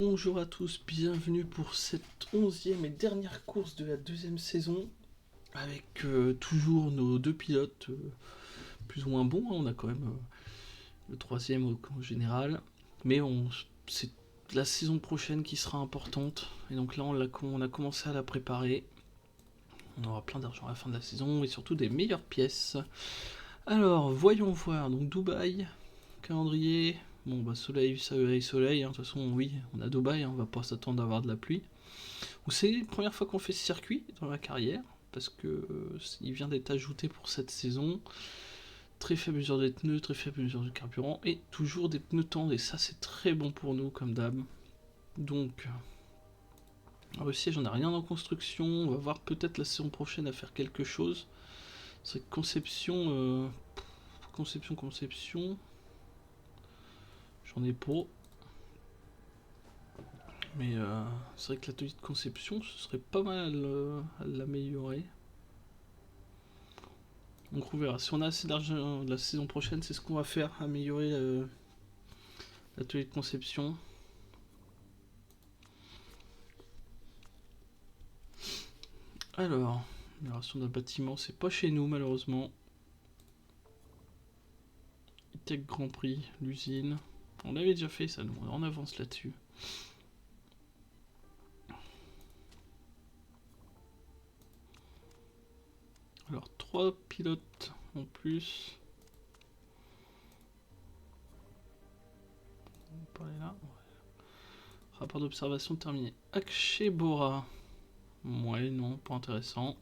Bonjour à tous, bienvenue pour cette 11e et dernière course de la deuxième saison avec toujours nos deux pilotes plus ou moins bons, hein. On a quand même le troisième au général, mais c'est la saison prochaine qui sera importante et donc là on a commencé à la préparer. On aura plein d'argent à la fin de la saison et surtout des meilleures pièces. Alors voyons voir, donc Dubaï, calendrier. Bon bah soleil, soleil, hein. De toute façon oui, on a Dubaï, hein, on va pas s'attendre à avoir de la pluie. C'est la première fois qu'on fait ce circuit dans la carrière, parce que il vient d'être ajouté pour cette saison. Très faible mesure des pneus, très faible mesure du carburant, et toujours des pneus tendres, et ça c'est très bon pour nous comme d'hab. Donc, le siège, on n'a rien en construction, on va voir peut-être la saison prochaine à faire quelque chose. C'est conception, conception, j'en ai pas. Mais c'est vrai que l'atelier de conception, ce serait pas mal à l'améliorer. Donc on verra. Si on a assez d'argent la saison prochaine, c'est ce qu'on va faire, améliorer l'atelier de conception. Alors, amélioration d'un bâtiment, c'est pas chez nous malheureusement. Tech Grand Prix, l'usine. On avait déjà fait ça, nous, on avance là-dessus. Alors, 3 pilotes en plus. On va parler là. Rapport d'observation terminé. Akshebora. Ouais, non, pas intéressant.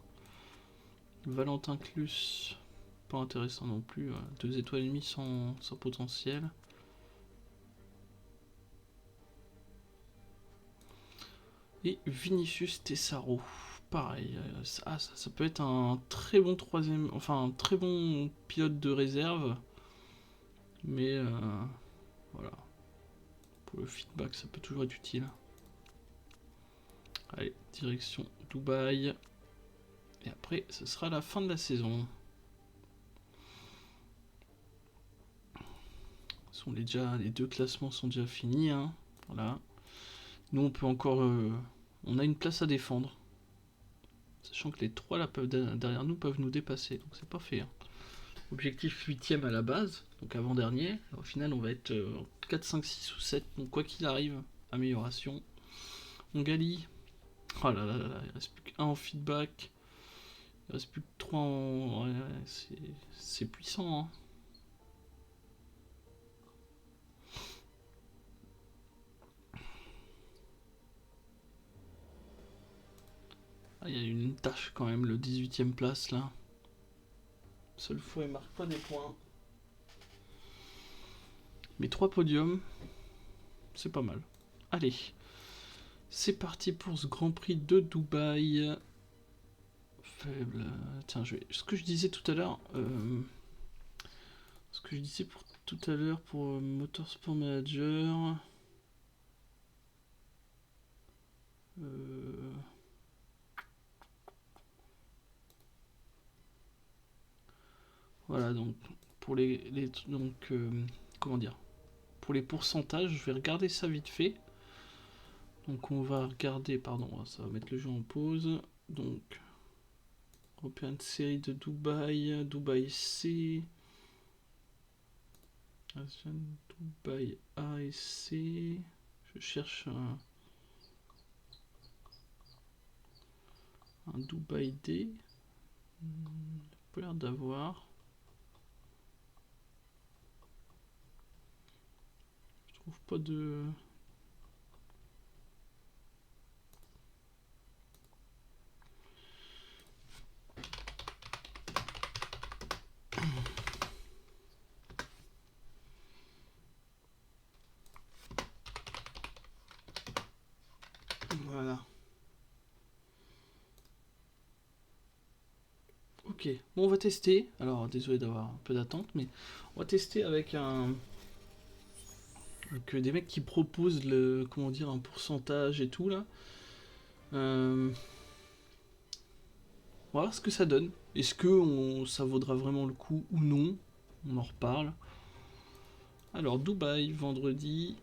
Valentin Clus. Pas intéressant non plus. 2 étoiles et demie sans potentiel. Et Vinicius Tessaro. Pareil, ça peut être un très bon troisième, enfin un très bon pilote de réserve, mais voilà, pour le feedback ça peut toujours être utile. Allez, direction Dubaï, et après ce sera la fin de la saison. Les deux classements sont déjà finis, hein. Voilà. Nous on peut encore, on a une place à défendre, sachant que les trois là derrière nous peuvent nous dépasser, donc c'est pas fait, hein. Objectif 8ème à la base, donc avant-dernier. Au final, on va être 4, 5, 6 ou 7. Donc, quoi qu'il arrive, amélioration. On galie. Oh là là là là, il reste plus qu'un en feedback. Il reste plus que 3 en. Ouais, c'est puissant, hein. Ah, il y a une tâche quand même, le 18ème place là. Seule fois, il marque pas des points. Mais 3 podiums, c'est pas mal. Allez, c'est parti pour ce Grand Prix de Dubaï. Faible. Tiens, ce que je disais tout à l'heure. Ce que je disais pour tout à l'heure pour Motorsport Manager. Voilà, donc pour comment dire, pour les pourcentages, je vais regarder ça vite fait. Donc on va regarder, pardon, ça va mettre le jeu en pause. Donc European Série de Dubaï, Dubaï C, Dubaï A et C. Je cherche un Dubaï D. Pas l'air d'avoir. Je trouve pas de. Voilà. Ok, bon, on va tester. Alors, désolé d'avoir un peu d'attente, mais on va tester avec des mecs qui proposent comment dire, un pourcentage et tout là. On va voir ce que ça donne. Est-ce que ça vaudra vraiment le coup ou non? On en reparle. Alors, Dubaï, vendredi.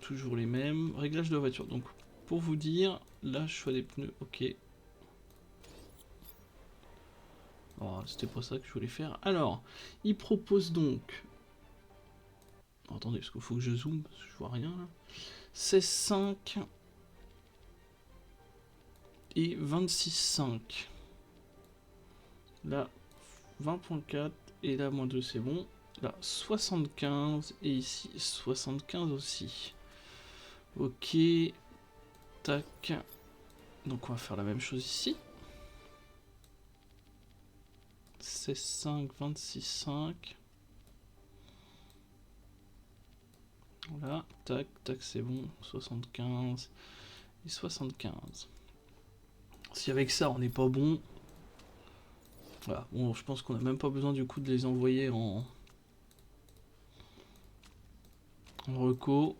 toujours les mêmes. Réglage de la voiture. Donc, pour vous dire, là, choix des pneus, ok. Oh, c'était pas ça que je voulais faire. Alors, il propose donc... Oh, attendez, parce qu'il faut que je zoome, parce que je vois rien là. 16,5 et 26,5. Là, 20,4 et là, moins 2, c'est bon. Là, 75 et ici, 75 aussi. Ok. Tac. Donc, on va faire la même chose ici. 16,5, 26,5. Voilà, tac, tac, c'est bon. 75 et 75. Si avec ça, on n'est pas bon... Voilà, bon, je pense qu'on n'a même pas besoin du coup de les envoyer en reco.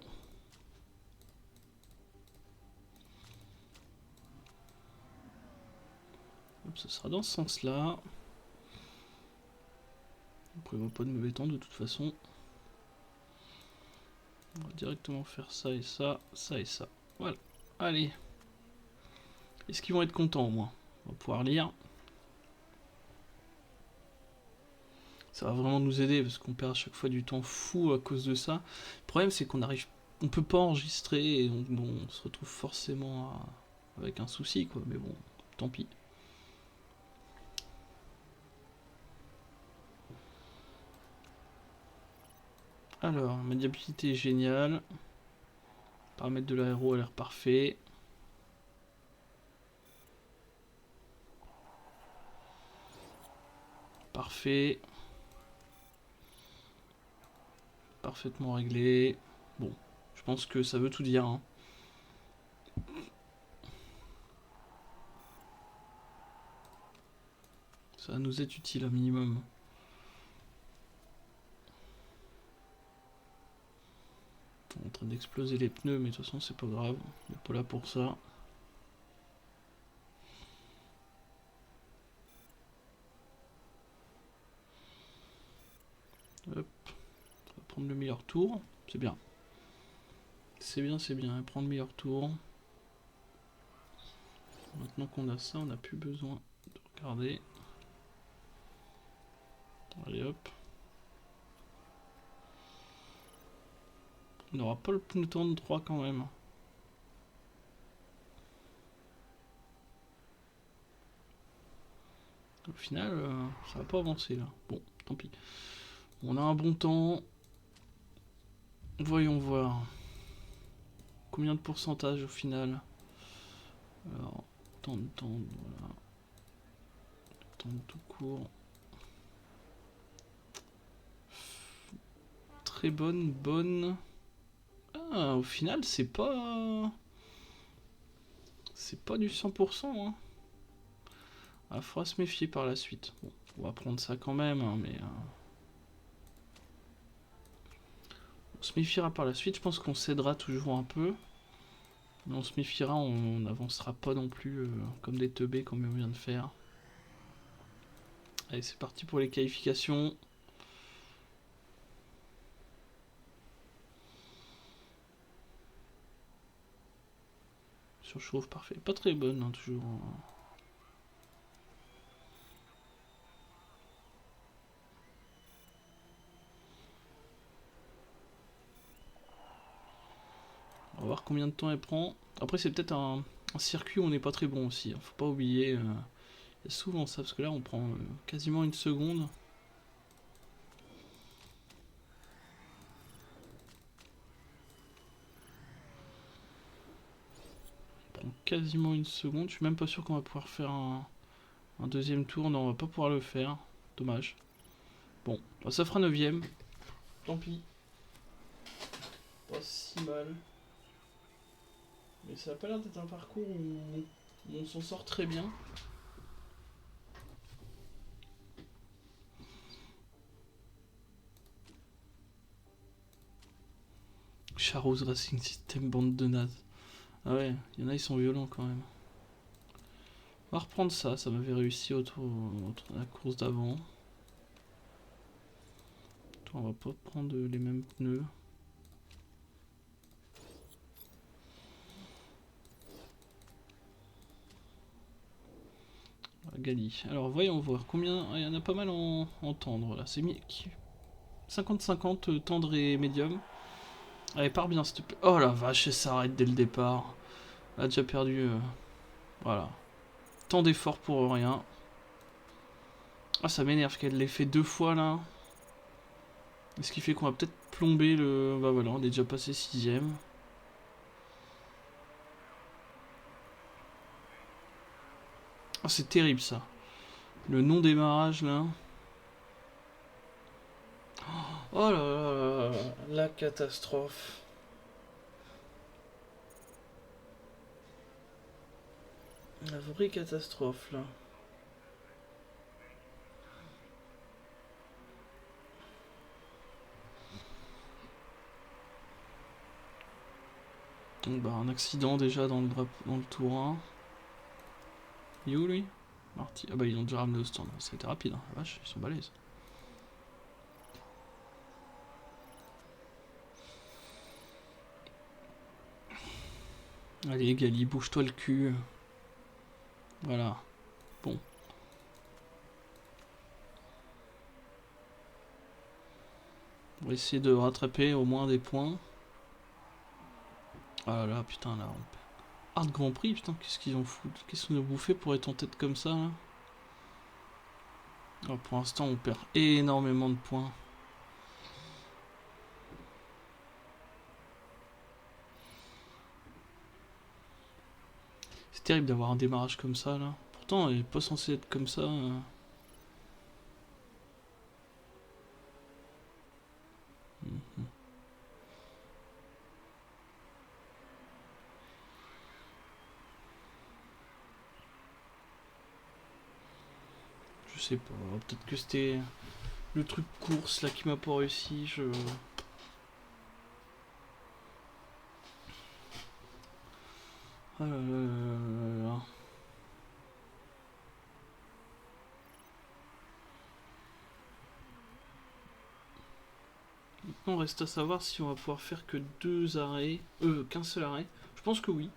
Hop, ce sera dans ce sens-là. On prévoit pas de mauvais temps de toute façon. On va directement faire ça et ça, ça et ça. Voilà, allez. Est-ce qu'ils vont être contents au moins? On va pouvoir lire. Ça va vraiment nous aider parce qu'on perd à chaque fois du temps fou à cause de ça. Le problème c'est qu'on arrive, on peut pas enregistrer et donc bon, on se retrouve forcément avec un souci quoi. Mais bon, tant pis. Alors, maniabilité est géniale. Paramètre de l'aéro a l'air parfait. Parfait. Parfaitement réglé. Bon, je pense que ça veut tout dire. Hein. Ça va nous être utile un minimum. On est en train d'exploser les pneus, mais de toute façon c'est pas grave. On n'est pas là pour ça. Hop. On va prendre le meilleur tour. C'est bien. C'est bien, c'est bien. Prendre le meilleur tour. Maintenant qu'on a ça, on n'a plus besoin de regarder. Allez hop. On n'aura pas le pneu tourne 3 quand même. Au final, ça va pas avancer là. Bon, tant pis. On a un bon temps. Voyons voir. Combien de pourcentage au final? Alors, temps de temps, voilà. Temps de tout court. Très bonne, bonne. Ah, au final, c'est pas... C'est pas du 100%, hein. Ah, faudra se méfier par la suite. Bon, on va prendre ça quand même, hein, mais... On se méfiera par la suite, je pense qu'on cédera toujours un peu. Mais on se méfiera, on n'avancera pas non plus comme des teubés comme on vient de faire. Allez, c'est parti pour les qualifications. Surchauffe, parfait. Pas très bonne, hein, toujours. On va voir combien de temps elle prend. Après, c'est peut-être un circuit où on n'est pas très bon aussi. Hein. Faut pas oublier. Il y a souvent ça, parce que là, on prend quasiment une seconde. On prend quasiment une seconde. Je suis même pas sûr qu'on va pouvoir faire un deuxième tour. Non, on va pas pouvoir le faire. Dommage. Bon, bah, ça fera 9ème. Tant pis. Pas si mal. Mais ça a pas l'air d'être un parcours où on s'en sort très bien. Charros Racing System, bande de nazes. Ah ouais, il y en a, ils sont violents quand même. On va reprendre ça, ça m'avait réussi autour de la course d'avant. On va pas prendre les mêmes pneus. Gali. Alors voyons voir combien. Il y en a pas mal en tendre là. C'est 50-50 tendre et médium. Allez, pars bien s'il te plaît. Oh la vache, elle s'arrête dès le départ. Elle a déjà perdu. Voilà. Tant d'efforts pour rien. Ah, ça m'énerve qu'elle l'ait fait 2 fois là. Ce qui fait qu'on va peut-être plomber le. Bah voilà, on est déjà passé 6ème. Ah, c'est terrible ça. Le non-démarrage là. Oh là là là là, la catastrophe. La vraie catastrophe là. Donc bah un accident déjà dans le tour 1. Il est où lui? Marty. Ah bah ils ont déjà ramené au stand. Ça a été rapide, hein. La vache, ils sont balèzes. Allez Gali, bouge-toi le cul. Voilà. Bon. On va essayer de rattraper au moins des points. Ah là là, putain là. Hard Grand Prix, putain, qu'est-ce qu'ils ont foutu? Qu'est-ce qu'on a bouffé pour être en tête comme ça là? Oh, pour l'instant on perd énormément de points. C'est terrible d'avoir un démarrage comme ça là. Pourtant elle est pas censée être comme ça. Je sais pas, peut-être que c'était le truc course là qui m'a pas réussi. Ah là là là là. Maintenant reste à savoir si on va pouvoir faire que 2 arrêts. Qu'un seul arrêt. Je pense que oui.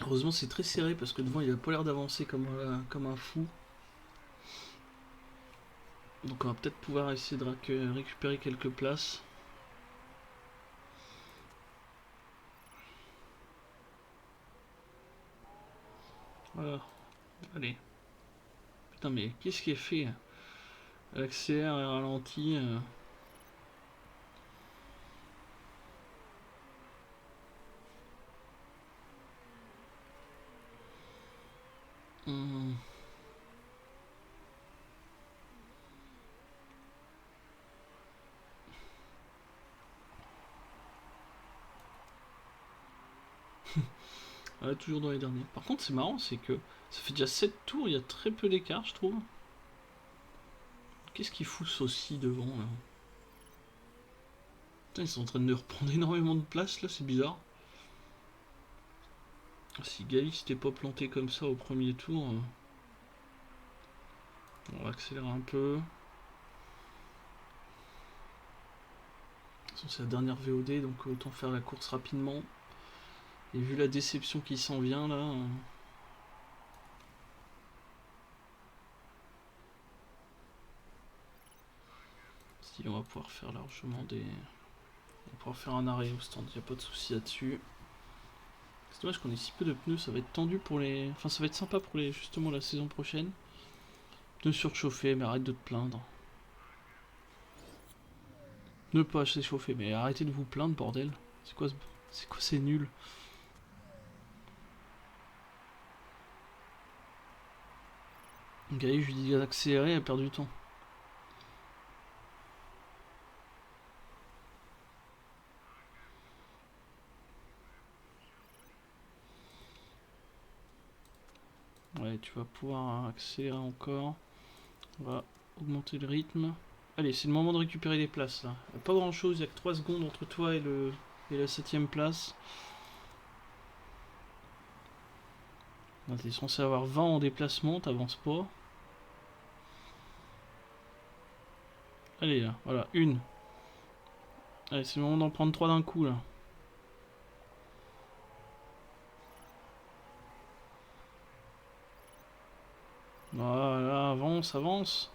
Heureusement c'est très serré parce que devant il a pas l'air d'avancer comme un fou. Donc on va peut-être pouvoir essayer de récupérer quelques places. Voilà. Allez. Putain mais qu'est-ce qui est fait? Elle accélère et ralentit. Hum. Ouais, toujours dans les derniers. Par contre, c'est marrant, c'est que ça fait déjà 7 tours, il y a très peu d'écart, je trouve. Qu'est-ce qu'ils foutent aussi devant là? Putain, ils sont en train de reprendre énormément de place là, c'est bizarre. Si Gali s'était pas planté comme ça au premier tour, on va accélérer un peu. De toute façon, c'est la dernière VOD, donc autant faire la course rapidement. Et vu la déception qui s'en vient là. Si on va pouvoir faire largement des. On va pouvoir faire un arrêt au stand, il n'y a pas de souci là-dessus. C'est dommage qu'on ait si peu de pneus, ça va être tendu pour les. Enfin, ça va être sympa pour les justement la saison prochaine. De surchauffer, mais arrête de te plaindre. Ne pas s'échauffer, mais arrêtez de vous plaindre, bordel. C'est quoi, c'est nul. Gali, je lui dis d'accélérer, elle perd du temps. Ouais, tu vas pouvoir accélérer encore. On va augmenter le rythme. Allez, c'est le moment de récupérer les places là. Pas grand chose, il n'y a que 3 secondes entre toi et la 7ème place. T'es censé avoir 20 en déplacement, t'avances pas. Allez là, voilà, une. Allez, c'est le moment d'en prendre 3 d'un coup là. Voilà, avance, avance.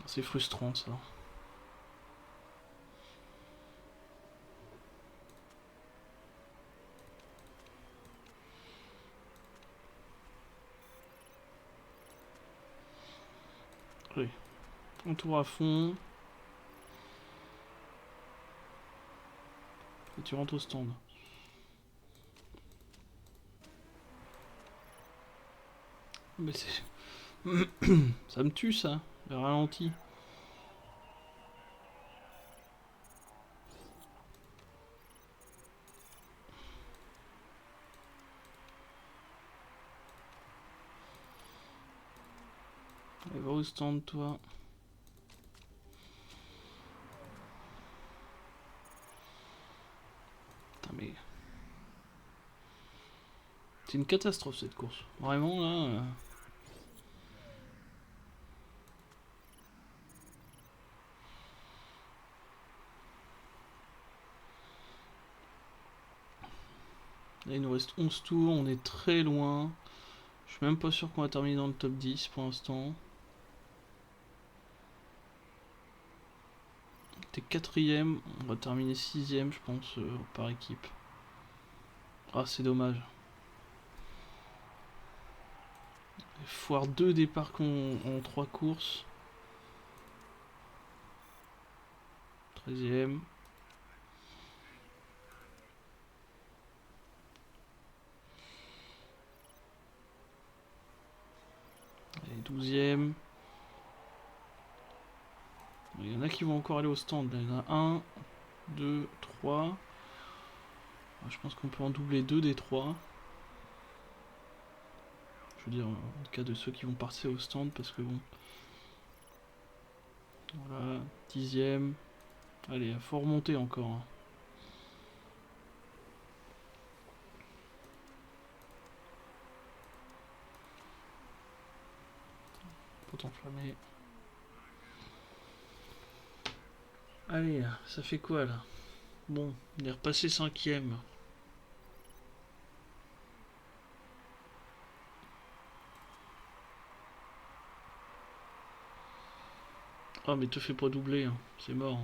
C'est frustrant ça. Allez, on tourne à fond. Et tu rentres au stand. Mais c'est... ça me tue ça, le ralenti. Allez, va au stand toi. Putain mais... c'est une catastrophe cette course. Vraiment là... Là, il nous reste 11 tours, on est très loin. Je suis même pas sûr qu'on va terminer dans le top 10 pour l'instant. T'es 4ème, on va terminer 6ème je pense par équipe. Ah c'est dommage. Foire 2 départs en 3 courses. 13ème. Allez, 12ème. Il y en a qui vont encore aller au stand. Là, il y en a 1, 2, 3. Je pense qu'on peut en doubler 2 des 3. Je veux dire, en cas de ceux qui vont passer au stand, parce que bon... Voilà, 10ème. Allez, il faut remonter encore. Hein. Faut t'enflammer. Allez, ça fait quoi là? Bon, il est repassé 5ème. Ah mais te fais pas doubler, hein. C'est mort.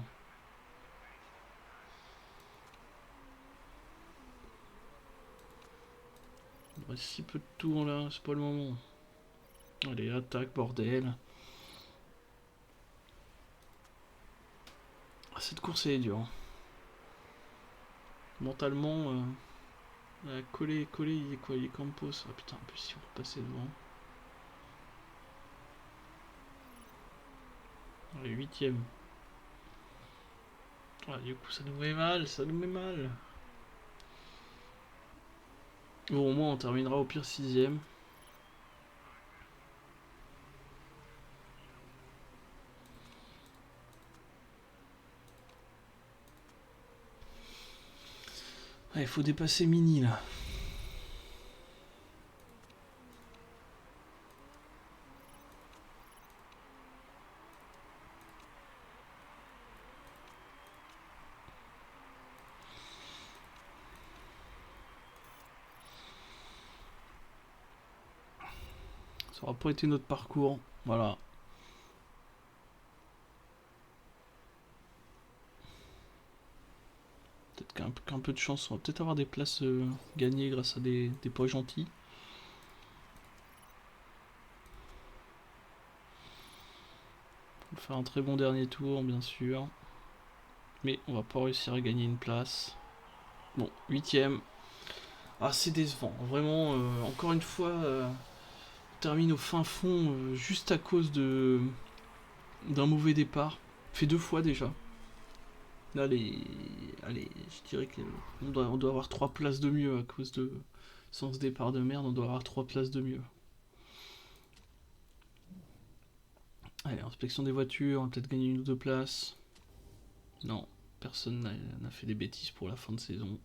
Il reste si peu de tours là, c'est pas le moment. Allez, attaque, bordel. Ah, cette course elle est dure. Mentalement, coller, il est quoi? Il est Campos. Ah putain, en plus si on repassait devant. Allez, 8ème. Ah, du coup ça nous met mal, ça nous met mal. Bon, au moins on terminera au pire 6ème. Il faut dépasser Mini là. Ça aura pas été notre parcours. Voilà. Peut-être qu'un peu de chance, on va peut-être avoir des places gagnées grâce à des points gentils. On va faire un très bon dernier tour, bien sûr. Mais on va pas réussir à gagner une place. Bon, 8ème. Ah, c'est décevant. Vraiment, encore une fois, on termine au fin fond juste à cause d'un mauvais départ. Fait 2 fois déjà. Là, allez, je dirais qu'on doit avoir 3 places de mieux à cause de... Sans ce départ de merde, on doit avoir 3 places de mieux. Allez, inspection des voitures, on va peut-être gagner 1 ou 2 places. Non, personne n'a fait des bêtises pour la fin de saison.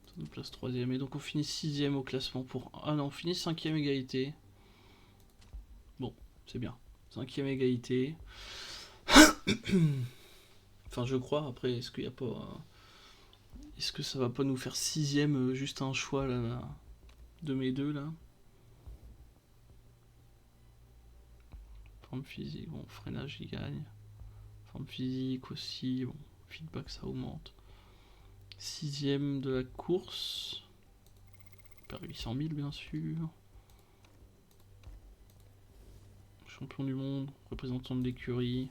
Ça nous place 3ème. Et donc on finit 6ème au classement pour... Ah non, on finit 5ème égalité. Bon, c'est bien. 5ème égalité. Enfin, je crois. Après, est-ce qu'il y a pas... Est-ce que ça va pas nous faire 6ème juste un choix là, de mes deux là? Forme physique, bon, freinage il gagne. Forme physique aussi, bon, feedback ça augmente. 6ème de la course. Perd 800 000 bien sûr. Champion du monde, représentant de l'écurie.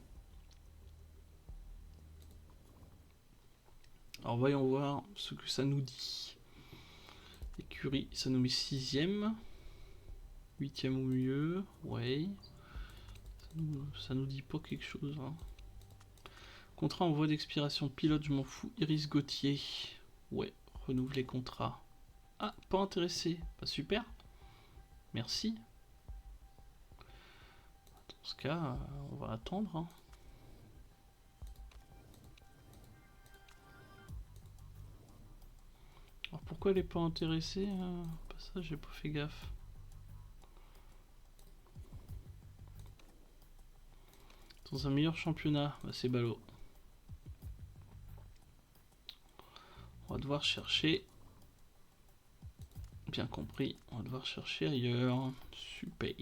Alors voyons voir ce que ça nous dit. Écurie, ça nous met 6ème. 8ème au milieu, ouais. Ça nous dit pas quelque chose. Hein. Contrat en voie d'expiration, pilote, je m'en fous. Iris Gauthier, ouais, renouveler contrat. Ah, pas intéressé, pas super. Merci. Dans ce cas, on va attendre. Hein. Alors pourquoi elle est pas intéressée pas ça, j'ai pas fait gaffe. Dans un meilleur championnat, bah c'est ballot. On va devoir chercher. Bien compris, on va devoir chercher ailleurs. Super.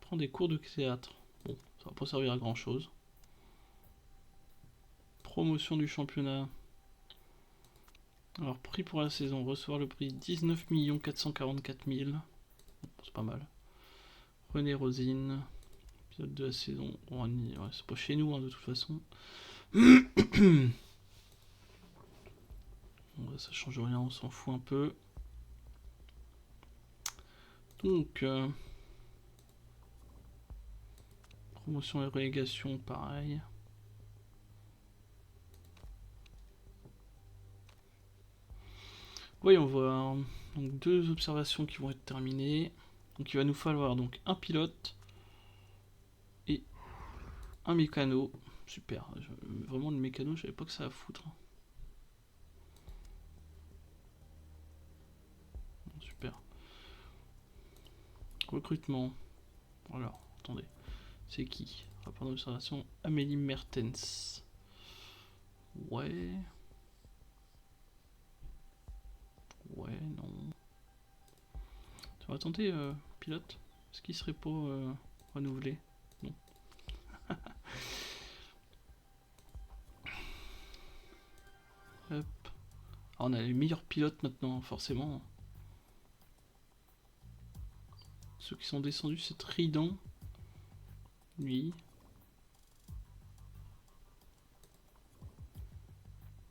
Prends des cours de théâtre. Bon, ça va pas servir à grand chose. Promotion du championnat. Alors, prix pour la saison, recevoir le prix 19 444 000. C'est pas mal. René Rosine, pilote de la saison. Ouais, c'est pas chez nous hein, de toute façon. Ouais, ça change rien, on s'en fout un peu. Donc, promotion et relégation, pareil. Voyons voir. Donc 2 observations qui vont être terminées. Donc il va nous falloir donc un pilote et un mécano. Super. Vraiment le mécano, je savais pas que ça à foutre. Super. Recrutement. Alors, attendez. C'est qui? Rapport d'observation. Amélie Mertens. Ouais. Ouais, non. On va tenter pilote. Est-ce qu'il serait pas renouvelé? Non. Hop. Ah, on a les meilleurs pilotes maintenant, forcément. Ceux qui sont descendus, c'est Trident. Lui.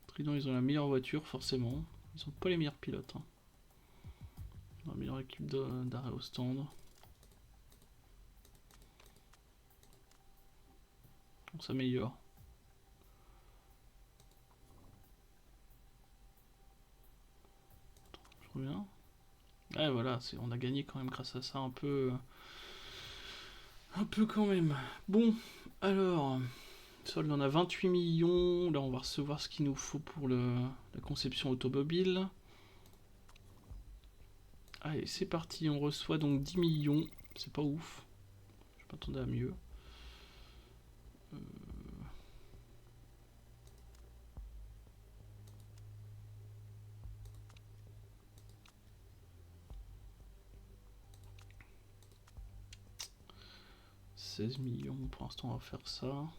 Trident, ils ont la meilleure voiture, forcément. Ils sont pas les meilleurs pilotes. Hein. La meilleure équipe d'arrêt au stand. On s'améliore. Je reviens. Ouais, voilà, on a gagné quand même grâce à ça un peu. Un peu quand même. Bon, alors. Solde, on a 28 millions. Là, on va recevoir ce qu'il nous faut pour la conception automobile. Allez, c'est parti. On reçoit donc 10 millions. C'est pas ouf. Je m'attendais à mieux. 16 millions. Pour l'instant, on va faire ça. On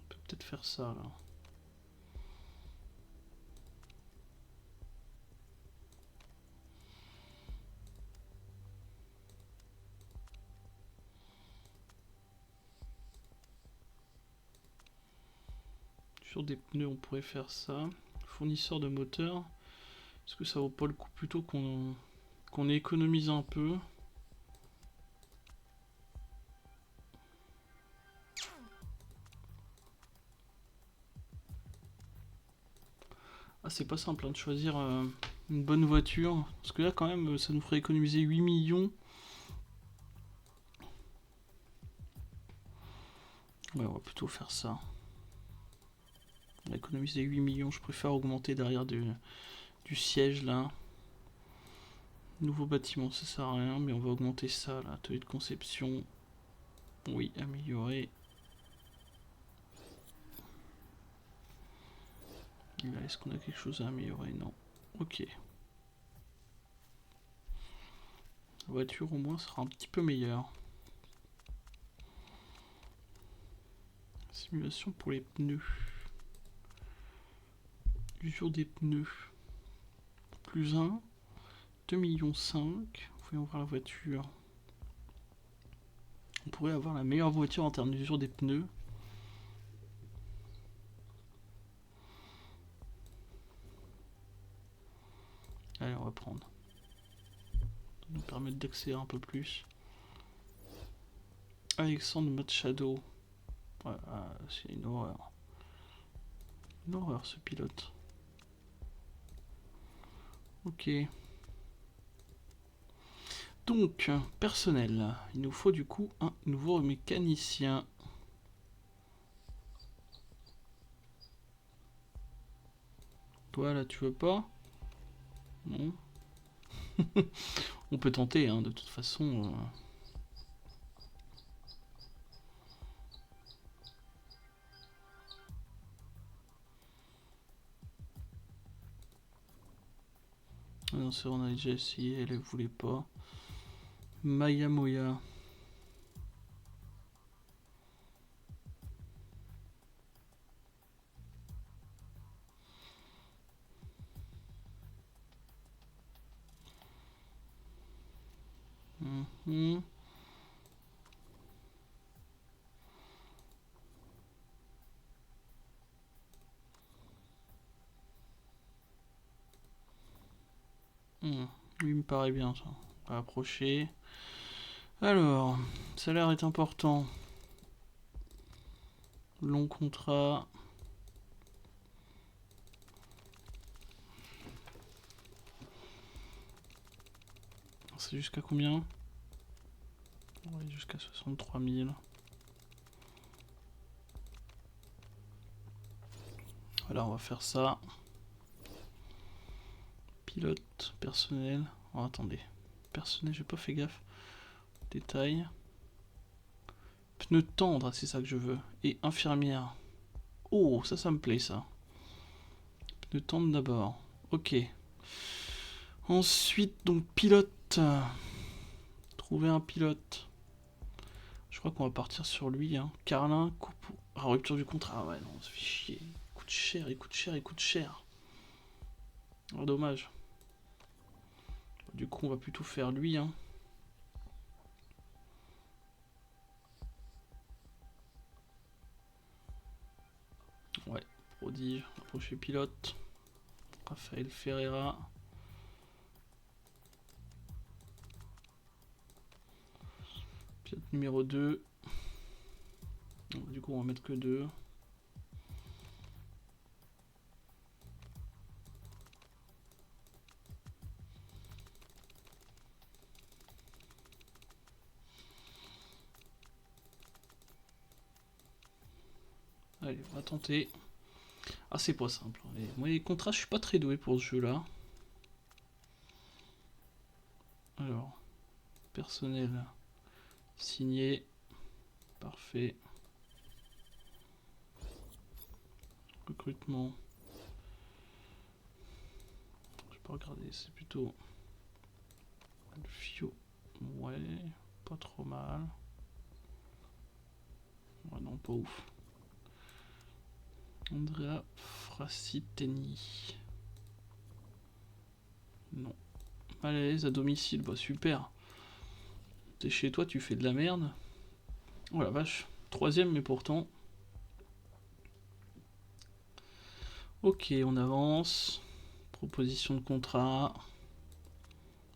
peut peut-être faire ça, là. Sur des pneus, on pourrait faire ça. Fournisseur de moteur. Est-ce que ça vaut pas le coup plutôt qu'on économise un peu? Ah, c'est pas simple hein, de choisir une bonne voiture. Parce que là, quand même, ça nous ferait économiser 8 millions. Ouais, on va plutôt faire ça. On a économisé 8 millions. Je préfère augmenter derrière du siège là. Nouveau bâtiment, ça sert à rien, mais on va augmenter ça là. Atelier de conception. Oui, améliorer. Est-ce qu'on a quelque chose à améliorer? Non. Ok. La voiture au moins sera un petit peu meilleure. Simulation pour les pneus. Usure des pneus. Plus 1. 2,5 millions. Voyons voir la voiture. On pourrait avoir la meilleure voiture en termes d'usure des pneus. Allez, on va prendre. Ça nous permettre d'accélérer un peu plus. Alexandre Machado. Ouais, c'est une horreur. Une horreur ce pilote. Ok. Donc, personnel. Il nous faut du coup un nouveau mécanicien. Toi là, tu veux pas? Non. On peut tenter, hein, de toute façon. Ah non, c'est vrai, on a déjà essayé, elle voulait pas. Maya Moya. Mhm. Lui me paraît bien ça. On va approcher. Alors, salaire est important. Long contrat. C'est jusqu'à combien? Ouais, jusqu'à 63 000. Voilà, on va faire ça. Pilote, personnel. Oh, attendez. Personnel, j'ai pas fait gaffe. Détail. Pneus tendres, c'est ça que je veux. Et infirmière. Oh, ça me plaît ça. Pneus tendres d'abord. Ok. Ensuite, donc pilote. Trouver un pilote. Je crois qu'on va partir sur lui. Hein. Carlin, rupture du contrat. Ah ouais, non, ça fait chier. Il coûte cher, il coûte cher, il coûte cher. Oh, dommage. Du coup, on va plutôt faire lui. Hein. Ouais, prodige, approcher pilote. Raphaël Ferreira. Pilote numéro 2. Du coup, on va mettre que 2. Allez, on va tenter. Ah, c'est pas simple. Et moi, les contrats, je suis pas très doué pour ce jeu-là. Alors, personnel signé. Parfait. Recrutement. Je vais pas regarder, c'est plutôt Fio. Ouais, pas trop mal. Ouais, non, pas ouf. Andrea Fraciteni. Non. Malaise à domicile, bah super. T'es chez toi, tu fais de la merde. Oh la vache. Troisième, mais pourtant. Ok, on avance. Proposition de contrat.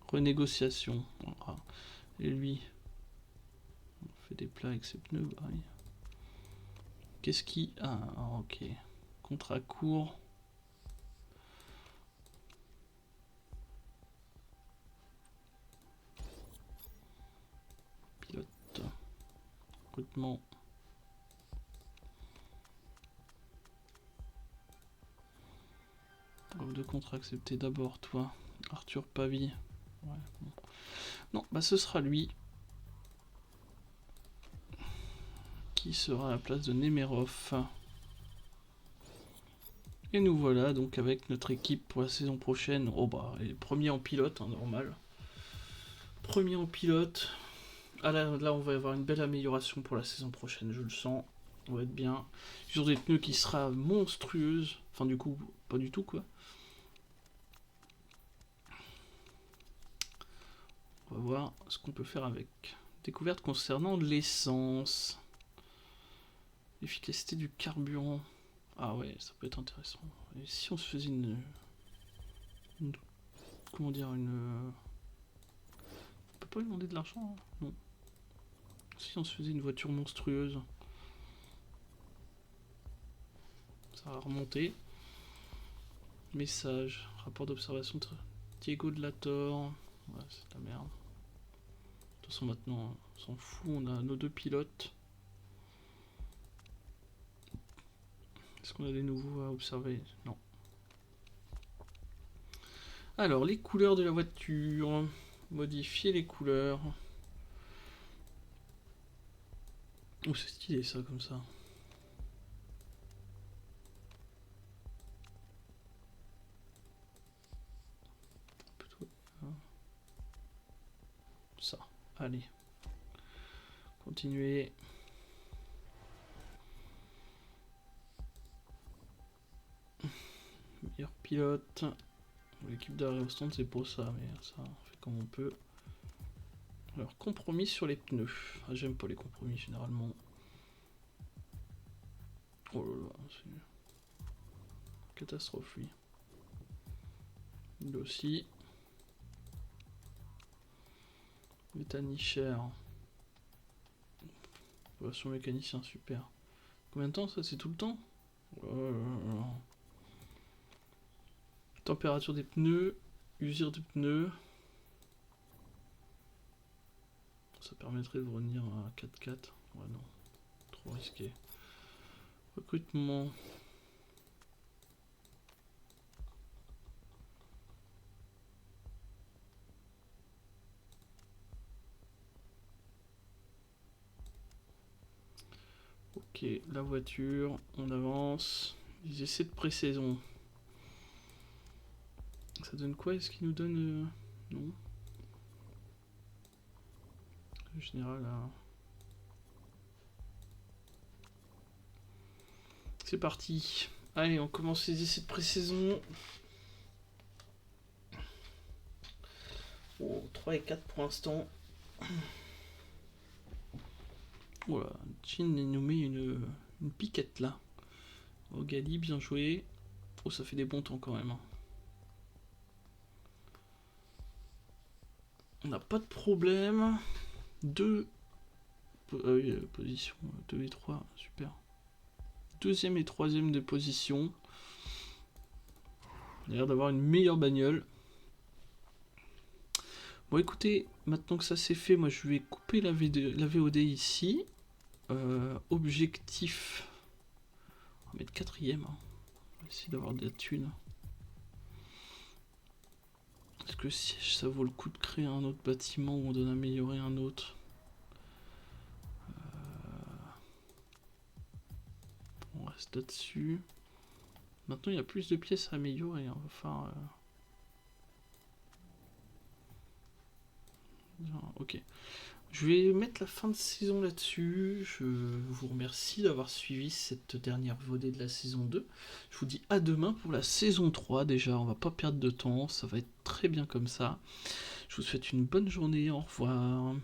Renégociation. Voilà. Et lui, on fait des plats avec ses pneus. Bah oui. Qu'est-ce qui... Ah, ok. Contrat court. Pilote. Recrutement. Offre de contrat accepté d'abord, toi. Arthur Pavie. Ouais, bon. Non, bah ce sera lui. Qui sera à la place de Nemerov. Et nous voilà donc avec notre équipe pour la saison prochaine. Oh bah, les premiers en pilote, hein, normal. Premier en pilote. Ah là, on va avoir une belle amélioration pour la saison prochaine, je le sens. On va être bien. Sur des pneus qui sera monstrueuse. Enfin, du coup, pas du tout, quoi. On va voir ce qu'on peut faire avec. Découverte concernant l'essence. L'efficacité du carburant. Ah ouais, ça peut être intéressant. Et si on se faisait comment dire, on peut pas lui demander de l'argent, hein. Non. Si on se faisait une voiture monstrueuse. Ça va remonter. Message. Rapport d'observation de Diego de la Torre. Ouais, c'est de la merde. De toute façon, maintenant, on s'en fout. On a nos 2 pilotes. Est-ce qu'on a des nouveaux à observer? Non. Alors, les couleurs de la voiture. Modifier les couleurs. Oh, c'est stylé ça, comme ça. Plutôt. Ça. Allez. Continuer. Meilleur pilote. L'équipe d'arrêt au stand, c'est pour ça, mais ça, on fait comme on peut. Alors, compromis sur les pneus. Ah, j'aime pas les compromis généralement. Oh là là, c'est une catastrophe, lui. Lui aussi. Mécanichère. Relation mécanicien, super. Combien de temps ça? C'est tout le temps? Température des pneus. Usure des pneus. Ça permettrait de revenir à 4-4. Ouais, non. Trop risqué. Recrutement. Ok, la voiture, on avance. Les essais de pré-saison. Ça donne quoi? Est-ce qu'il nous donne... Non. En général, là... C'est parti. Allez, on commence les essais de pré-saison. Oh, 3 et 4 pour l'instant. Voilà, Jean nous met une piquette là. Oh, Gali, bien joué. Oh, ça fait des bons temps quand même. On n'a pas de problème. 2 positions, 2 et 3, super. Deuxième et troisième de position. On a l'air d'avoir une meilleure bagnole. Bon, écoutez, maintenant que ça c'est fait, moi je vais couper la VOD ici. Objectif. On va mettre 4ème. Hein. On va essayer d'avoir de la thune. Est-ce que si ça vaut le coup de créer un autre bâtiment ou d'en améliorer un autre? On reste là-dessus. Maintenant il y a plus de pièces à améliorer. Hein. Enfin. Ok. Je vais mettre la fin de saison là-dessus. Je vous remercie d'avoir suivi cette dernière VOD de la saison 2. Je vous dis à demain pour la saison 3 déjà. On va pas perdre de temps. Ça va être très bien comme ça. Je vous souhaite une bonne journée. Au revoir.